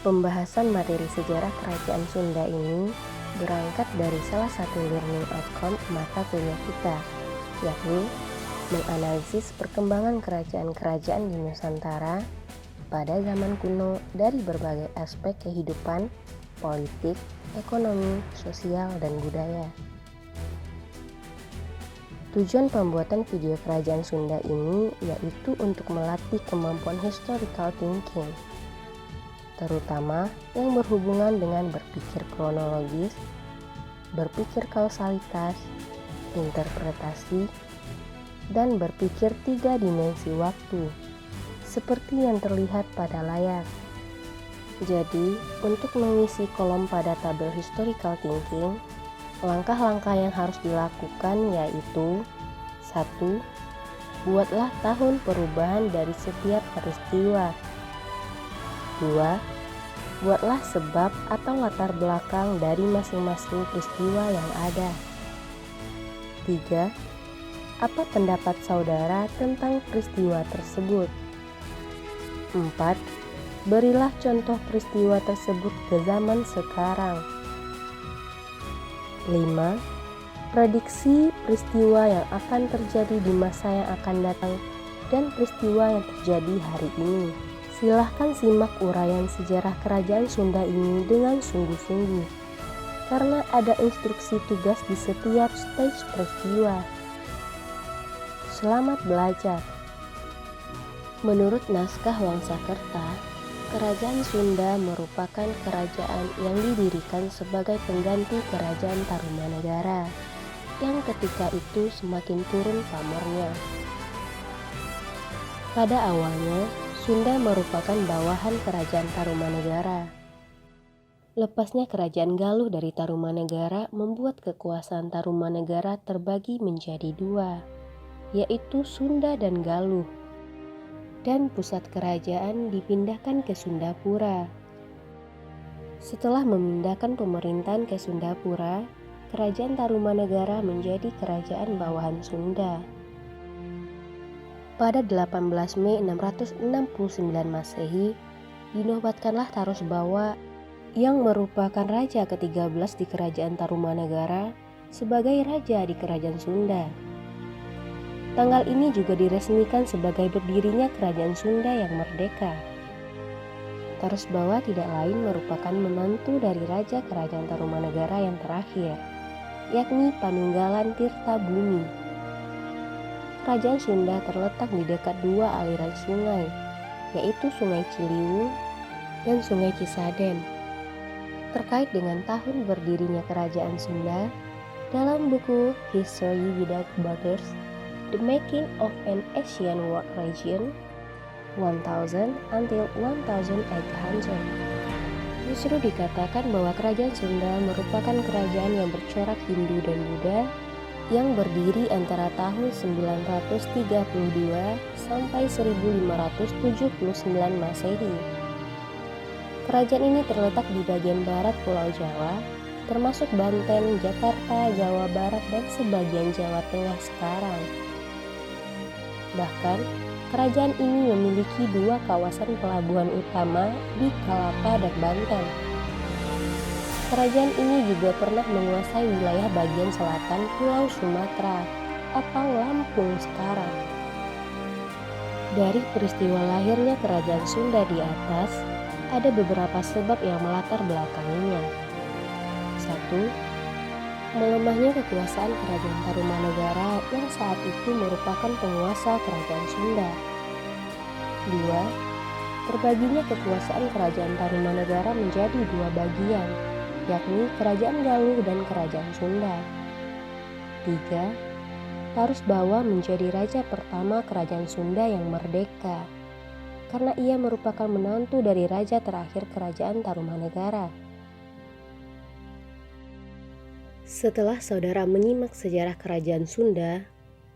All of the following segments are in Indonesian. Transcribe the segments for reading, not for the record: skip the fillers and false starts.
Pembahasan materi sejarah Kerajaan Sunda ini berangkat dari salah satu learning outcome mata kuliah kita, yakni menganalisis perkembangan kerajaan-kerajaan di Nusantara pada zaman kuno dari berbagai aspek kehidupan, politik, ekonomi, sosial, dan budaya. Tujuan pembuatan video Kerajaan Sunda ini yaitu untuk melatih kemampuan historical thinking, terutama yang berhubungan dengan berpikir kronologis, berpikir kausalitas, interpretasi, dan berpikir 3 dimensi waktu, seperti yang terlihat pada layar. Jadi, untuk mengisi kolom pada tabel historical thinking, langkah-langkah yang harus dilakukan yaitu 1. Buatlah tahun perubahan dari setiap peristiwa. 2. Buatlah sebab atau latar belakang dari masing-masing peristiwa yang ada. 3. Apa pendapat saudara tentang peristiwa tersebut? 4. Berilah contoh peristiwa tersebut ke zaman sekarang. 5. Prediksi peristiwa yang akan terjadi di masa yang akan datang dan peristiwa yang terjadi hari ini. Silahkan simak uraian sejarah Kerajaan Sunda ini dengan sungguh-sungguh, karena ada instruksi tugas di setiap stage peristiwa. Selamat belajar. Menurut naskah Wangsakerta, Kerajaan Sunda merupakan kerajaan yang didirikan sebagai pengganti Kerajaan Tarumanegara, yang ketika itu semakin turun pamornya. Pada awalnya, Sunda merupakan bawahan Kerajaan Tarumanegara. Lepasnya Kerajaan Galuh dari Tarumanegara membuat kekuasaan Tarumanegara terbagi menjadi 2, yaitu Sunda dan Galuh. Dan pusat kerajaan dipindahkan ke Sundapura. Setelah memindahkan pemerintahan ke Sundapura, Kerajaan Tarumanegara menjadi kerajaan bawahan Sunda. Pada 18 Mei 669 Masehi, dinobatkanlah Tarusbawa yang merupakan raja ke-13 di Kerajaan Tarumanegara sebagai raja di Kerajaan Sunda. Tanggal ini juga diresmikan sebagai berdirinya Kerajaan Sunda yang merdeka. Tarusbawa tidak lain merupakan menantu dari Raja Kerajaan Tarumanegara yang terakhir, yakni Panunggalan Tirtabumi. Kerajaan Sunda terletak di dekat 2 aliran sungai, yaitu Sungai Ciliwung dan Sungai Cisadane. Terkait dengan tahun berdirinya Kerajaan Sunda, dalam buku History Without Borders, The Making of an Asian World Region 1000 until 1800, justru dikatakan bahwa Kerajaan Sunda merupakan kerajaan yang bercorak Hindu dan Buddha yang berdiri antara tahun 932 sampai 1579 Masehi. Kerajaan ini terletak di bagian barat Pulau Jawa, termasuk Banten, Jakarta, Jawa Barat, dan sebagian Jawa Tengah sekarang. Bahkan, kerajaan ini memiliki 2 kawasan pelabuhan utama di Kalapa dan Banten. Kerajaan ini juga pernah menguasai wilayah bagian selatan Pulau Sumatera atau Lampung sekarang. Dari peristiwa lahirnya Kerajaan Sunda di atas, ada beberapa sebab yang melatar belakanginya. 1. Melemahnya kekuasaan Kerajaan Tarumanegara yang saat itu merupakan penguasa Kerajaan Sunda. 2. Terbaginya kekuasaan Kerajaan Tarumanegara menjadi 2 bagian, yakni Kerajaan Galuh dan Kerajaan Sunda. 3. Tarusbawa menjadi raja pertama Kerajaan Sunda yang merdeka, karena ia merupakan menantu dari raja terakhir Kerajaan Tarumanegara. Setelah saudara menyimak sejarah Kerajaan Sunda,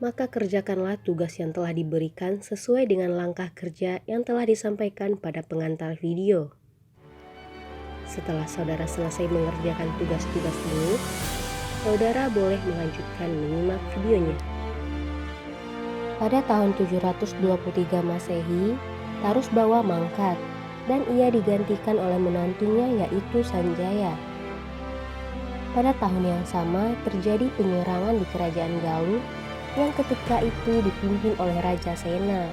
maka kerjakanlah tugas yang telah diberikan sesuai dengan langkah kerja yang telah disampaikan pada pengantar video. Setelah saudara selesai mengerjakan tugas-tugas ini, saudara boleh melanjutkan menyimak videonya. Pada tahun 723 Masehi, Tarusbawa mangkat, dan ia digantikan oleh menantunya yaitu Sanjaya. Pada tahun yang sama terjadi penyerangan di kerajaan Galuh yang ketika itu dipimpin oleh Raja Sena.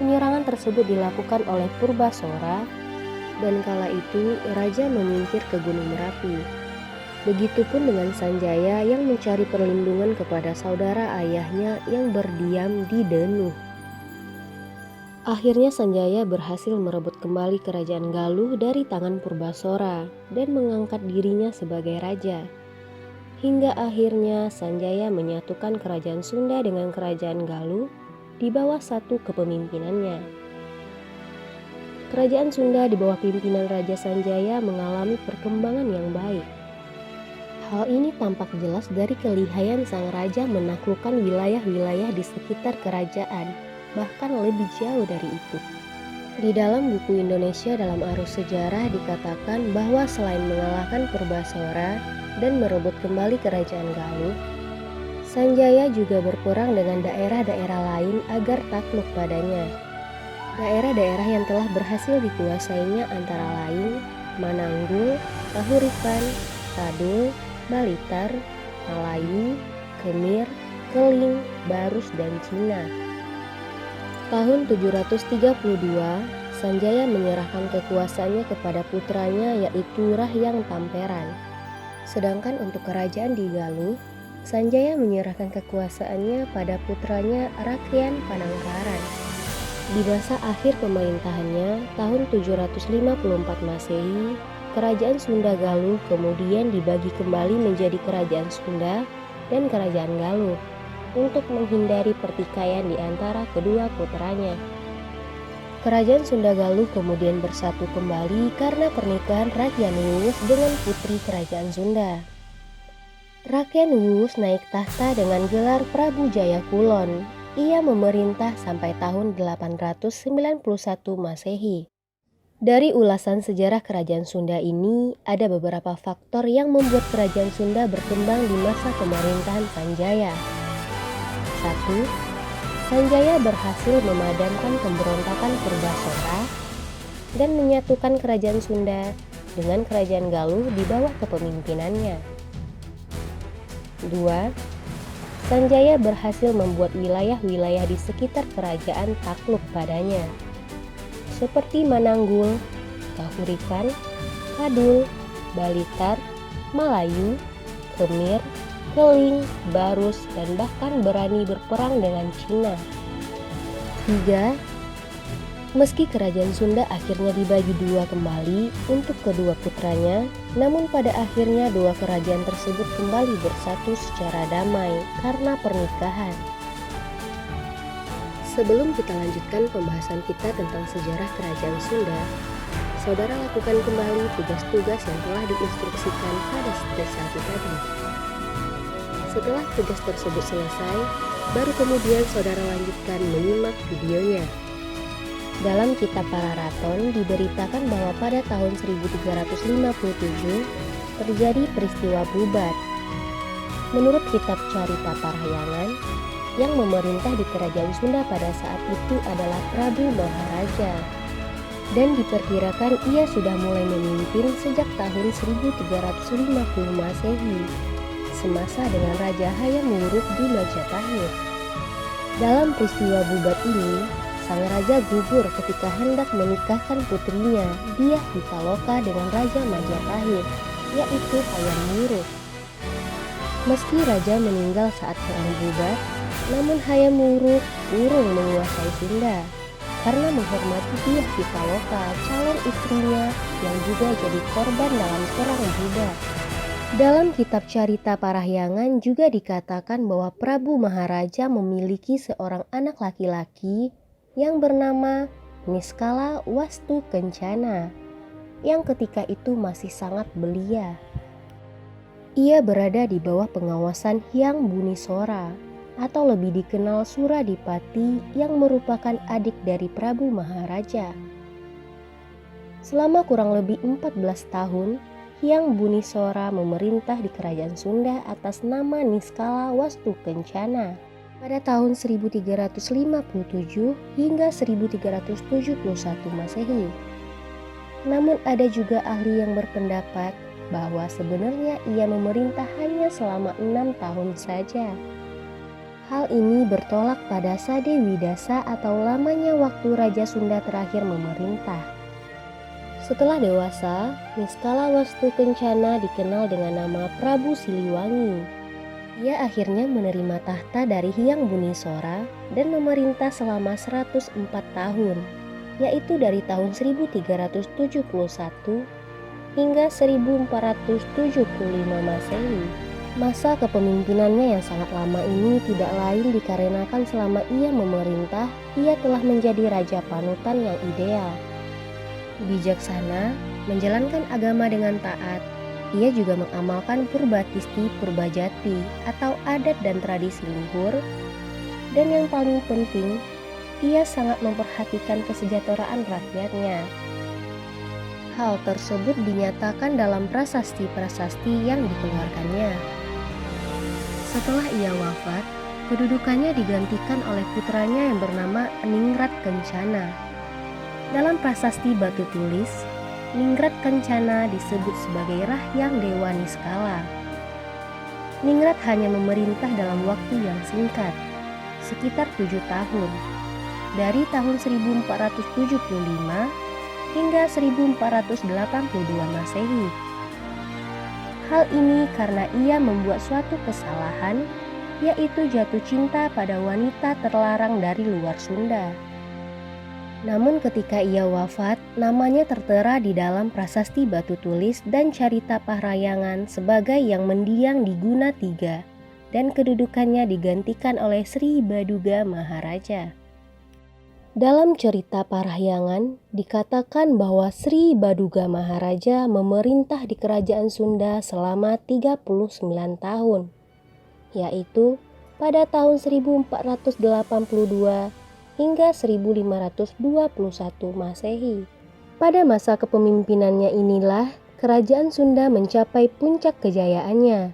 Penyerangan tersebut dilakukan oleh Purbasora dan kala itu raja menyingkir ke Gunung Merapi. Begitupun dengan Sanjaya yang mencari perlindungan kepada saudara ayahnya yang berdiam di Denuh. Akhirnya Sanjaya berhasil merebut kembali kerajaan Galuh dari tangan Purbasora dan mengangkat dirinya sebagai raja. Hingga akhirnya Sanjaya menyatukan kerajaan Sunda dengan kerajaan Galuh di bawah satu kepemimpinannya. Kerajaan Sunda di bawah pimpinan Raja Sanjaya mengalami perkembangan yang baik. Hal ini tampak jelas dari kelihayan sang raja menaklukkan wilayah-wilayah di sekitar kerajaan, bahkan lebih jauh dari itu. Di dalam buku Indonesia dalam Arus Sejarah dikatakan bahwa selain mengalahkan Purbasora dan merebut kembali kerajaan Galuh, Sanjaya juga berperang dengan daerah-daerah lain agar takluk padanya. Daerah-daerah yang telah berhasil dikuasainya antara lain Mananggul, Kahuripan, Kadul, Balitar, Malayu, Kemir, Keling, Barus, dan Cina. Tahun 732, Sanjaya menyerahkan kekuasaannya kepada putranya yaitu Rahyang Tamperan. Sedangkan untuk kerajaan di Galuh, Sanjaya menyerahkan kekuasaannya pada putranya Rakyan Panangkaran. Di masa akhir pemerintahannya, tahun 754 Masehi, Kerajaan Sunda Galuh kemudian dibagi kembali menjadi Kerajaan Sunda dan Kerajaan Galuh untuk menghindari pertikaian di antara kedua putranya. Kerajaan Sunda Galuh kemudian bersatu kembali karena pernikahan Rakyan Wungus dengan putri Kerajaan Sunda. Rakyan Wungus naik tahta dengan gelar Prabu Jaya Kulon. Ia memerintah sampai tahun 891 Masehi. Dari ulasan sejarah Kerajaan Sunda ini, ada beberapa faktor yang membuat Kerajaan Sunda berkembang di masa pemerintahan Sanjaya. 1. Sanjaya berhasil memadamkan pemberontakan Purbasora dan menyatukan Kerajaan Sunda dengan Kerajaan Galuh di bawah kepemimpinannya. 2. Sanjaya berhasil membuat wilayah-wilayah di sekitar kerajaan takluk padanya, seperti Mananggul, Kahuripan, Kadul, Balitar, Malayu, Kemir, Keling, Barus, dan bahkan berani berperang dengan Cina. 3. Meski kerajaan Sunda akhirnya dibagi dua kembali untuk kedua putranya, namun pada akhirnya dua kerajaan tersebut kembali bersatu secara damai karena pernikahan. Sebelum kita lanjutkan pembahasan kita tentang sejarah Kerajaan Sunda, saudara lakukan kembali tugas-tugas yang telah diinstruksikan pada spesial tadi. Setelah tugas tersebut selesai, baru kemudian saudara lanjutkan menyimak videonya. Dalam kitab Pararaton diberitakan bahwa pada tahun 1357 terjadi peristiwa Bubat. Menurut kitab Carita Parahyangan, yang memerintah di Kerajaan Sunda pada saat itu adalah Prabu Maharaja, dan diperkirakan ia sudah mulai memimpin sejak tahun 1350 Masehi, semasa dengan Raja Hayam Wuruk di Majapahit. Dalam peristiwa Bubat ini, sang raja gugur ketika hendak menikahkan putrinya Dyah Pitaloka dengan Raja Majapahit, yaitu Hayam Wuruk. Meski raja meninggal saat perang Bubat, namun Hayam Wuruk urung menguasai Sunda karena menghormati Dyah Pitaloka, calon istrinya yang juga jadi korban dalam perang Bubat. Dalam kitab Carita Parahyangan juga dikatakan bahwa Prabu Maharaja memiliki seorang anak laki-laki yang bernama Niskala Wastu Kencana, yang ketika itu masih sangat belia. Ia berada di bawah pengawasan Hyang Bunisora, atau lebih dikenal Suradipati, yang merupakan adik dari Prabu Maharaja. Selama kurang lebih 14 tahun, Hyang Bunisora memerintah di Kerajaan Sunda atas nama Niskala Wastu Kencana. pada tahun 1357 hingga 1371 Masehi. Namun ada juga ahli yang berpendapat bahwa sebenarnya ia memerintah hanya selama 6 tahun saja. Hal ini bertolak pada Sade Widasa atau lamanya waktu Raja Sunda terakhir memerintah. Setelah dewasa, Niskala Wastukencana dikenal dengan nama Prabu Siliwangi. Ia akhirnya menerima tahta dari Hyang Bunisora dan memerintah selama 104 tahun, yaitu dari tahun 1371 hingga 1475 Masehi. Masa kepemimpinannya yang sangat lama ini tidak lain dikarenakan selama ia memerintah, ia telah menjadi raja panutan yang ideal. Bijaksana, menjalankan agama dengan taat, ia juga mengamalkan Purbatisti Purbajati atau adat dan tradisi luhur, dan yang paling penting, ia sangat memperhatikan kesejahteraan rakyatnya. Hal tersebut dinyatakan dalam prasasti-prasasti yang dikeluarkannya. Setelah ia wafat, kedudukannya digantikan oleh putranya yang bernama Ningrat Kencana. Dalam prasasti batu tulis, Ningrat Kencana disebut sebagai Rahyang Dewa Niskala. Ningrat hanya memerintah dalam waktu yang singkat, sekitar 7 tahun, dari tahun 1475 hingga 1482 Masehi. Hal ini karena ia membuat suatu kesalahan, yaitu jatuh cinta pada wanita terlarang dari luar Sunda. Namun ketika ia wafat, namanya tertera di dalam prasasti batu tulis dan carita Pahrayangan sebagai yang mendiang di Guna Tiga, dan kedudukannya digantikan oleh Sri Baduga Maharaja. Dalam cerita Parahyangan dikatakan bahwa Sri Baduga Maharaja memerintah di kerajaan Sunda selama 39 tahun, yaitu pada tahun 1482 hingga 1521 Masehi. Pada masa kepemimpinannya inilah kerajaan Sunda mencapai puncak kejayaannya.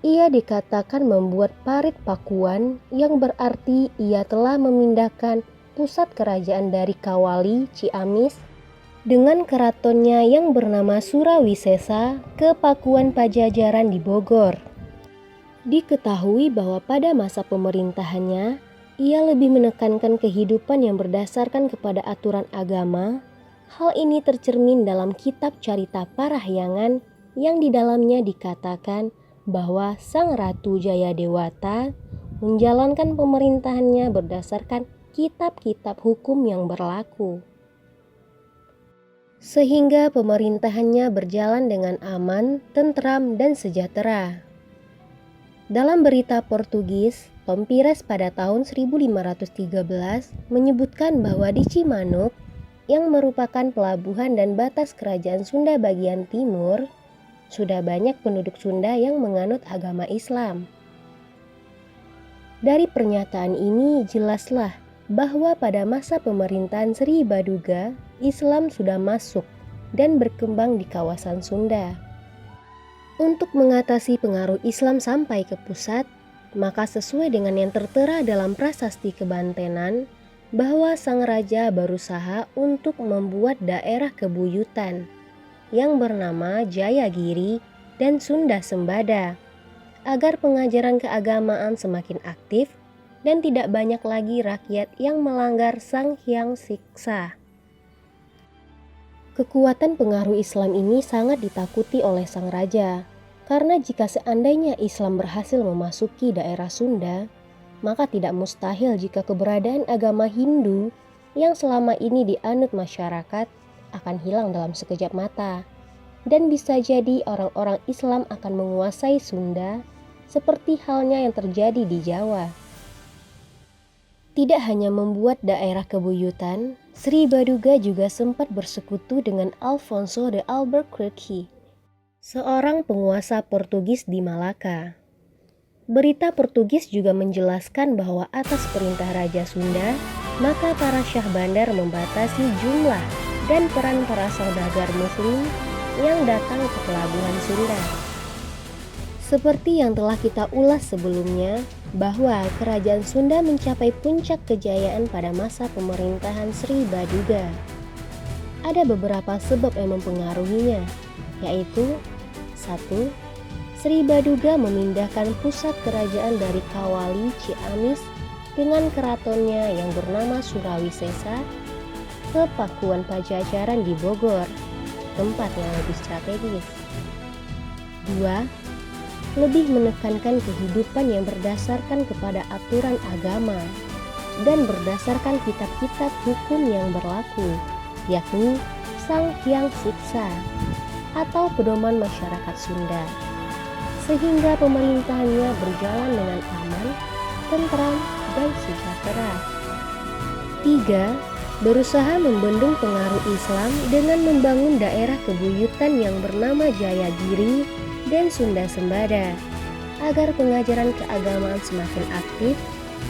Ia dikatakan membuat parit Pakuan yang berarti ia telah memindahkan pusat kerajaan dari Kawali, Ciamis, dengan keratonnya yang bernama Surawisesa ke Pakuan Pajajaran di Bogor. Diketahui bahwa pada masa pemerintahannya, ia lebih menekankan kehidupan yang berdasarkan kepada aturan agama. Hal ini tercermin dalam kitab Carita Parahyangan yang di dalamnya dikatakan bahwa Sang Ratu Jayadewata menjalankan pemerintahannya berdasarkan kitab-kitab hukum yang berlaku, sehingga pemerintahannya berjalan dengan aman, tentram, dan sejahtera. Dalam berita Portugis, Tompires pada tahun 1513 menyebutkan bahwa di Cimanuk, yang merupakan pelabuhan dan batas kerajaan Sunda bagian timur, sudah banyak penduduk Sunda yang menganut agama Islam. Dari pernyataan ini jelaslah bahwa pada masa pemerintahan Sri Baduga, Islam sudah masuk dan berkembang di kawasan Sunda. Untuk mengatasi pengaruh Islam sampai ke pusat, maka sesuai dengan yang tertera dalam prasasti Kebantenan, bahwa sang raja berusaha untuk membuat daerah kebuyutan yang bernama Jayagiri dan Sunda Sembada, agar pengajaran keagamaan semakin aktif dan tidak banyak lagi rakyat yang melanggar Sang Hyang Siksa. Kekuatan pengaruh Islam ini sangat ditakuti oleh sang raja, karena jika seandainya Islam berhasil memasuki daerah Sunda, maka tidak mustahil jika keberadaan agama Hindu yang selama ini dianut masyarakat akan hilang dalam sekejap mata, dan bisa jadi orang-orang Islam akan menguasai Sunda seperti halnya yang terjadi di Jawa. Tidak hanya membuat daerah kebuyutan, Sri Baduga juga sempat bersekutu dengan Alfonso de Albuquerque, seorang penguasa Portugis di Malaka. Berita Portugis juga menjelaskan bahwa atas perintah Raja Sunda, maka para Syah Bandar membatasi jumlah dan peran para saudagar Muslim yang datang ke pelabuhan Sunda. Seperti yang telah kita ulas sebelumnya, bahwa kerajaan Sunda mencapai puncak kejayaan pada masa pemerintahan Sri Baduga. Ada beberapa sebab yang mempengaruhinya, yaitu 1. Sri Baduga memindahkan pusat kerajaan dari Kawali Ciamis dengan keratonnya yang bernama Surawisesa ke Pakuan Pajajaran di Bogor, tempat yang lebih strategis. 2. Lebih menekankan kehidupan yang berdasarkan kepada aturan agama dan berdasarkan kitab-kitab hukum yang berlaku, yakni Sang Hyang Siksa atau pedoman masyarakat Sunda, sehingga pemerintahannya berjalan dengan aman, tentram, dan sejahtera. 3. Berusaha membendung pengaruh Islam dengan membangun daerah kebuyutan yang bernama Jayagiri dan Sunda Sembada, agar pengajaran keagamaan semakin aktif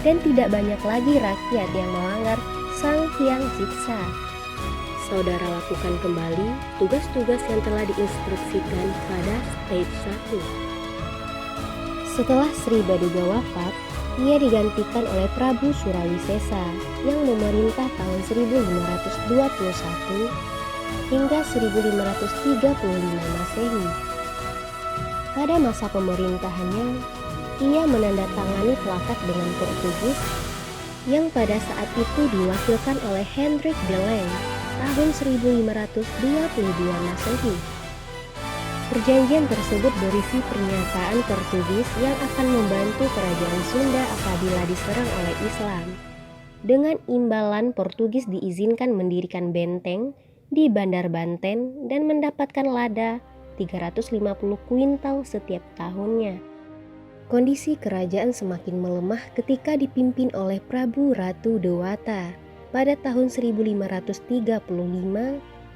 dan tidak banyak lagi rakyat yang melanggar Sang Hyang Siksa. Saudara lakukan kembali tugas-tugas yang telah diinstruksikan pada stage 1. Setelah Sri Baduga wafat, ia digantikan oleh Prabu Surawisesa yang memerintah tahun 1521 hingga 1535 Masehi. Pada masa pemerintahannya, ia menandatangani plakat dengan Portugis yang pada saat itu diwakilkan oleh Hendrik de Leng tahun 1522 Masehi. Perjanjian tersebut berisi pernyataan Portugis yang akan membantu kerajaan Sunda apabila diserang oleh Islam. Dengan imbalan, Portugis diizinkan mendirikan benteng di Bandar Banten dan mendapatkan lada 350 kuintal setiap tahunnya. Kondisi kerajaan semakin melemah ketika dipimpin oleh Prabu Ratu Dewata pada tahun 1535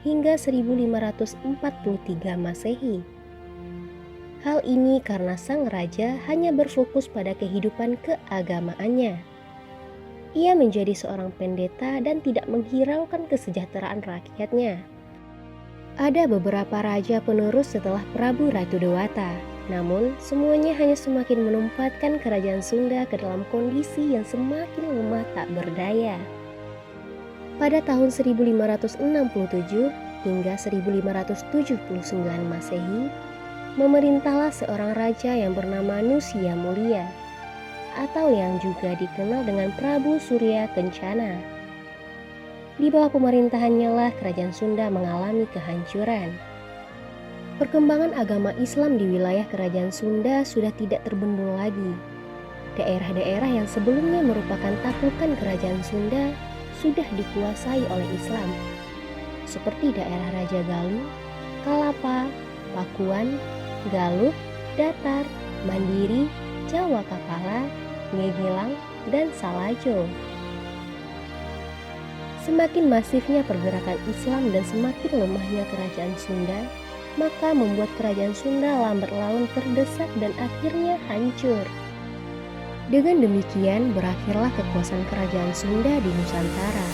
hingga 1543 Masehi. Hal ini karena sang raja hanya berfokus pada kehidupan keagamaannya. Ia menjadi seorang pendeta dan tidak menghiraukan kesejahteraan rakyatnya. Ada beberapa raja penerus setelah Prabu Ratu Dewata, namun semuanya hanya semakin menempatkan kerajaan Sunda ke dalam kondisi yang semakin lemah tak berdaya. Pada tahun 1567 hingga 1579 Masehi, memerintahlah seorang raja yang bernama Nusia Mulia, atau yang juga dikenal dengan Prabu Surya Kencana. Di bawah pemerintahannya lah kerajaan Sunda mengalami kehancuran. Perkembangan agama Islam di wilayah kerajaan Sunda sudah tidak terbendung lagi. Daerah-daerah yang sebelumnya merupakan taklukan kerajaan Sunda sudah dikuasai oleh Islam, seperti daerah Raja Galuh, Kalapa, Pakuan, Galuh, Datar, Mandiri, Jawa Kapala, Ngegilang, dan Salajo. Semakin masifnya pergerakan Islam dan semakin lemahnya kerajaan Sunda, maka membuat kerajaan Sunda lambat laun terdesak dan akhirnya hancur. Dengan demikian berakhirlah kekuasaan kerajaan Sunda di Nusantara.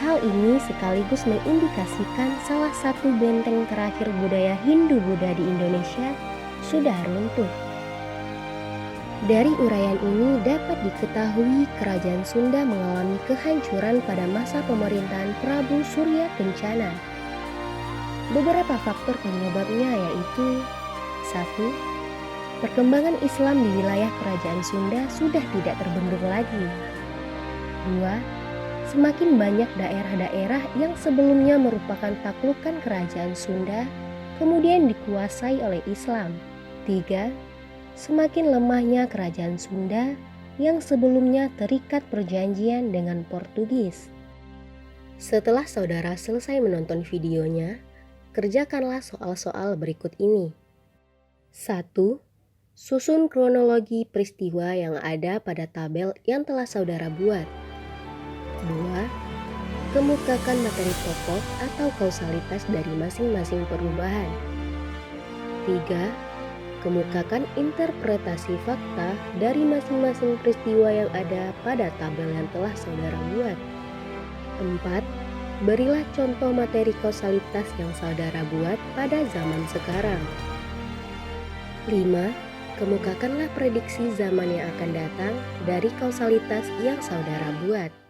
Hal ini sekaligus mengindikasikan salah satu benteng terakhir budaya Hindu-Buddha di Indonesia sudah runtuh. Dari uraian ini dapat diketahui kerajaan Sunda mengalami kehancuran pada masa pemerintahan Prabu Surya Kencana. Beberapa faktor penyebabnya yaitu 1. Perkembangan Islam di wilayah kerajaan Sunda sudah tidak terbendung lagi. 2. Semakin banyak daerah-daerah yang sebelumnya merupakan taklukan kerajaan Sunda kemudian dikuasai oleh Islam. 3. Semakin lemahnya kerajaan Sunda yang sebelumnya terikat perjanjian dengan Portugis. Setelah saudara selesai menonton videonya, kerjakanlah soal-soal berikut ini. 1. Susun kronologi peristiwa yang ada pada tabel yang telah saudara buat. 2. Kemukakan materi pokok atau kausalitas dari masing-masing perubahan. 3. Kemukakan interpretasi fakta dari masing-masing peristiwa yang ada pada tabel yang telah saudara buat. 4. Berilah contoh materi kausalitas yang saudara buat pada zaman sekarang. 5. Kemukakanlah prediksi zaman yang akan datang dari kausalitas yang saudara buat.